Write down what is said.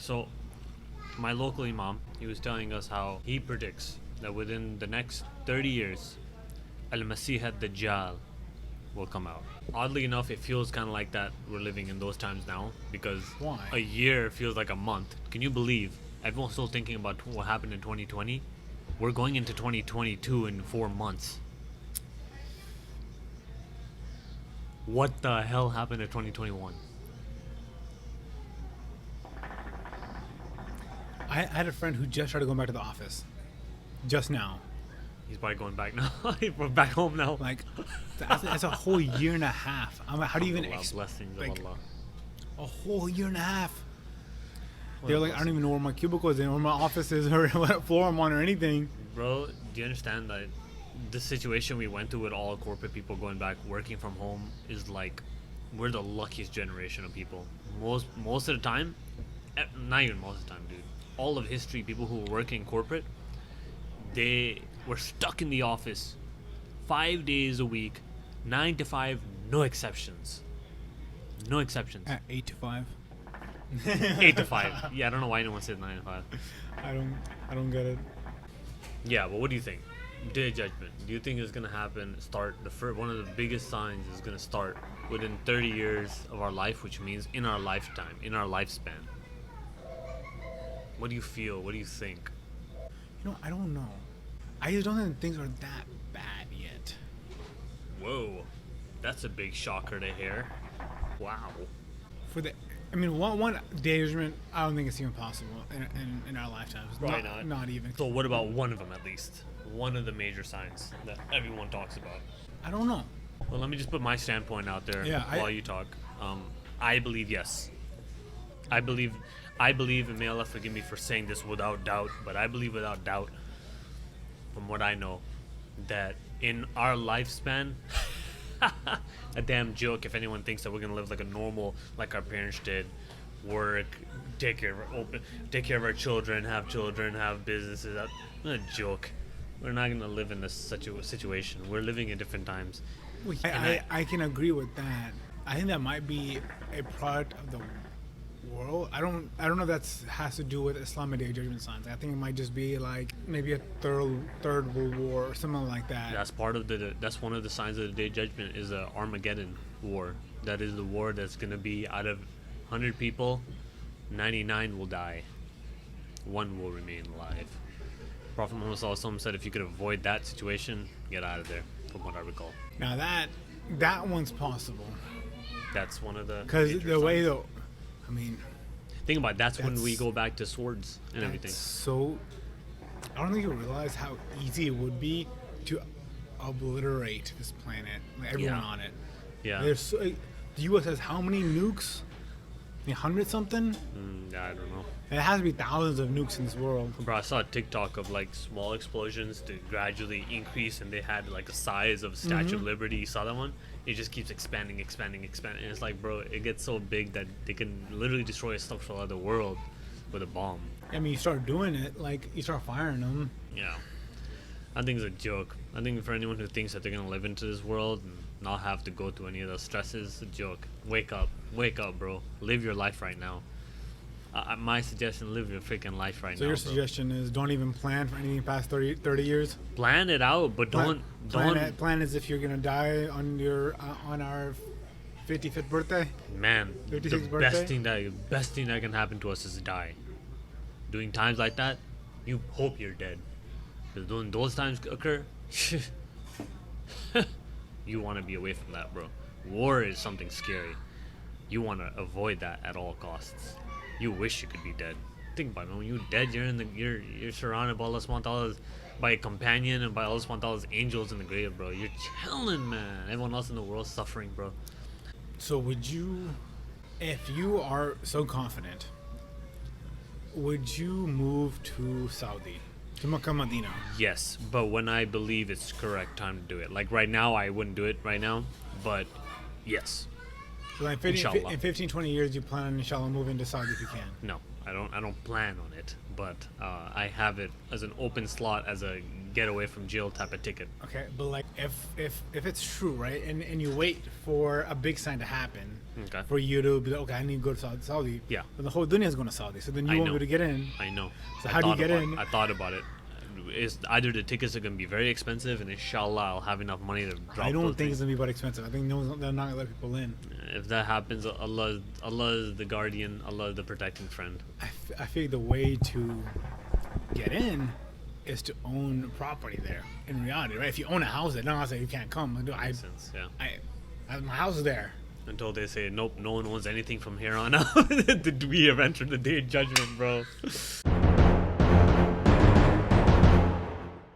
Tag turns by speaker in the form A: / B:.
A: So, my local imam, he was telling us how he predicts that within the next 30 years, Al-Masih ad-Dajjal will come out. Oddly enough, it feels kind of like that we're living in those times now because
B: Why?
A: a year feels like a month. Can you believe everyone's still thinking about what happened in 2020? We're going into 2022 in 4 months. What the hell happened in 2021?
B: I had a friend who just started going back to the office. Just now.
A: He's probably going back now. We're back home now.
B: Like, that's a whole year and a half. I'm like, how do you even
A: Allah, blessings
B: like,
A: of Allah.
B: a whole year and a half?
A: What
B: They're
A: a
B: like, I don't
A: blessing.
B: even know where my cubicle is, or where my office is, or what floor I'm on, or anything.
A: Bro, do you understand that the situation we went through with all corporate people going back working from home is like we're the luckiest generation of people. Most of the time, not even most of the time, dude. All of history, people who were working corporate, they were stuck in the office 5 days a week, 9 to 5, no exceptions. No exceptions.
B: At 8 to 5.
A: 8 to 5. Yeah, I don't know why anyone said 9 to 5.
B: I don't get it.
A: Yeah, but what do you think? Day of Judgment. Do you think it's gonna happen? One of the biggest signs is gonna start within 30 years of our life, which means in our lifetime, in our lifespan. What do you feel? What do you think?
B: You know, I don't know. I just don't think things are that bad yet.
A: Whoa, that's a big shocker to hear. Wow.
B: I mean, one day judgment, I don't think it's even possible in our lifetimes.
A: Probably not.
B: Not even.
A: So what about one of them at least? One of the major signs that everyone talks about.
B: I don't know.
A: Well, let me just put my standpoint out there
B: Yeah,
A: while you talk. I believe yes. I believe, and may Allah forgive me for saying this without doubt, but I believe without doubt, from what I know, that in our lifespan, a damn joke if anyone thinks that we're gonna live like a normal, like our parents did, work, take care of our children, have businesses. That's a joke. We're not gonna live in such a situation. We're living in different times.
B: I can agree with that. I think that might be a product of the world. I don't know if that has to do with Islamic Day of Judgment signs. I think it might just be like maybe a third world war or something like that.
A: That's part of that's one of the signs of the Day of Judgment is the Armageddon war. That is the war that's gonna be out of 100 people, 99 will die. One will remain alive. Prophet Muhammad ﷺ said if you could avoid that situation, get out of there, from what I recall.
B: Now that one's possible
A: That's one of the
B: because
A: major
B: the way
A: signs.
B: though, I mean,
A: Think about it, that's when we
B: that's-
A: go back to swords and everything.
B: so I don't think you realize how easy it would be to obliterate this planet, like everyone
A: Yeah.
B: on it.
A: Yeah.
B: There's the U.S. has how many nukes? 100 something.
A: I don't know.
B: It has to be thousands of nukes in this world.
A: Bro, I saw a TikTok of like small explosions to gradually increase, and they had like a size of Statue of Liberty. You saw that one? It just keeps expanding. And it's like, bro, it gets so big that they can literally destroy a structural of the world with a bomb.
B: I mean, you start doing it, like you start firing them.
A: Yeah. I think it's a joke. I think for anyone who thinks that they're gonna live into this world and not have to go through any of those stresses, it's a joke. Wake up, bro. Live your life right now. My suggestion: live your freaking life right
B: So
A: now.
B: your
A: bro.
B: suggestion is don't even plan for anything past 30 years.
A: Plan it out, but don't.
B: Plan as if you're gonna die on your on our 55th birthday.
A: Man, the
B: 56th birthday?
A: best thing that can happen to us is to die. During times like that, you hope you're dead. Because when those times occur, you want to be away from that, bro. War is something scary. You want to avoid that at all costs. You wish you could be dead. Think about it. When you're dead, you're surrounded by Allah subhanahu wa ta'ala, by a companion and by Allah subhanahu wa ta'ala's angels in the grave, bro. You're chilling, man. Everyone else in the world's suffering, bro.
B: So would you, if you are so confident, would you move to Saudi, to Makkah, Medina?
A: Yes, but when I believe it's correct time to do it. Like right now, I wouldn't do it right now, but yes.
B: So like
A: Inshallah.
B: in 15, 20 years, you plan on inshallah moving to Saudi if you can.
A: No, I don't plan on it, but I have it as an open slot, as a get away from jail type of ticket.
B: Okay, but like if it's true, right, and you wait for a big sign to happen,
A: Okay.
B: for you to be like, okay, I need to go to Saudi.
A: Yeah.
B: But the whole dunya is going to Saudi, so then you
A: I
B: won't
A: know.
B: be able to get in.
A: I know.
B: So
A: I
B: how do you
A: thought
B: get
A: about
B: in?
A: I thought about it. It's either the tickets are gonna be very expensive, and inshallah I'll have enough money to drop.
B: I don't
A: those
B: think
A: things.
B: it's gonna be that expensive. I think they're not gonna let people in.
A: If that happens, Allah is the guardian. Allah is the protecting friend.
B: I feel the way to get in is to own property there. In reality, right? If you own a house there, no, I say you can't come.
A: Makes sense. Yeah.
B: My house is there.
A: Until they say nope, no one owns anything from here on out. We have entered the day of judgment, bro.